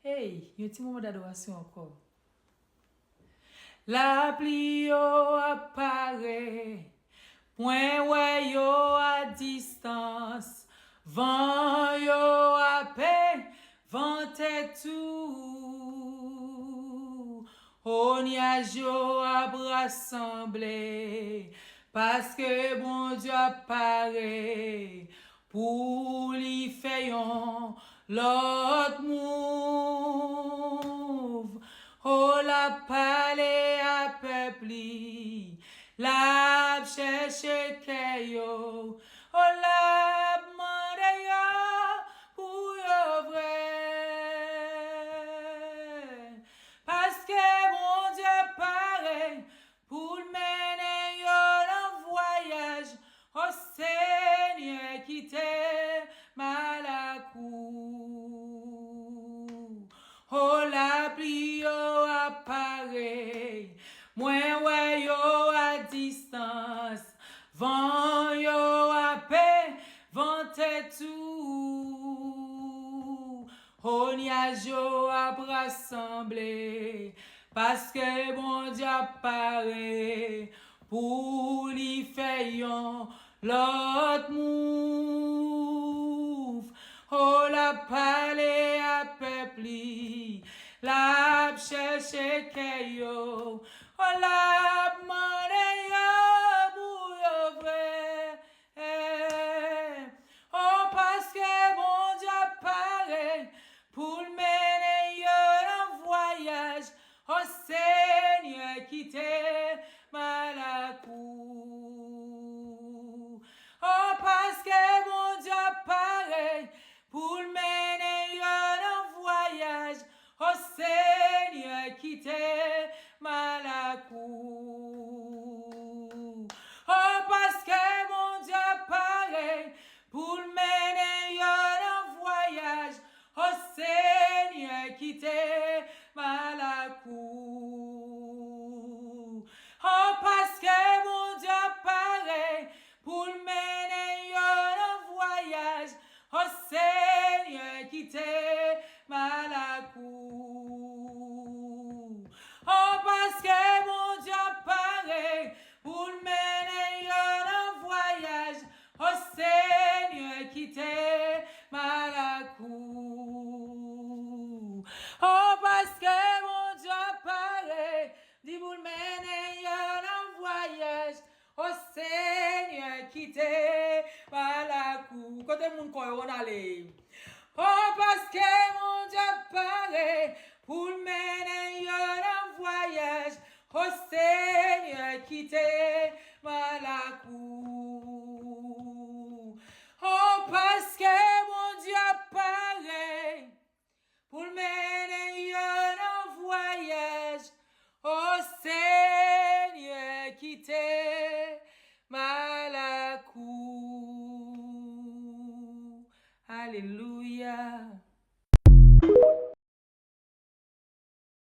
Hey, yon ti moment d'adoration encore. La pluie yo apparaît, point ouais yo à distance, vent yo à paix, vent est tout. Au nuage yo à rassembler, parce que bon Dieu apparaît, pour lui faire l'autre move. Oh la palais à peuple, la cherche que yo, oh la demande yo pour yo vrai. Parce que mon Dieu paraît pour mener yo dans voyage, oh Seigneur qui t'est mal à cou. Oh la pluie yo apparaît, moins ouais yo à distance, vent yo à paix, vent est tout. Oh nuage yo à rassembler, parce que bon Dieu apparaît, pour lui faire l'autre move. Oh la palais à peuple, la cherche que yo, oh la demande yo pour yo vrai. Oh parce que bon Dieu apparaît, pour mener yo en voyage, oh Seigneur qui t'est mal à cou. Oh parce que bon Dieu apparaît, pour mener un voyage, oh Seigneur qui t'est mal à cou. Oh parce que mon Dieu apparaît, pour mener un voyage, oh Seigneur qui t'est mal à cou. Oh parce que mon Dieu apparaît, pour mener un voyage, oh Seigneur qui t'est mal à cou. Oh parce que mon Dieu apparaît, pour mener un voyage, oh Seigneur qui t'est mal à cou. Oh parce que mon Dieu apparaît, dit pour mener un voyage, oh Seigneur qui t'est mal à cou. Côté mon corps on allait. Oh parce que mon Dieu apparaît, pour mener un voyage, oh Seigneur qui t'est mal à cou. Oh parce que mon Dieu apparaît, pour mener un voyage, oh Seigneur qui t'est mal à cou. Alléluia.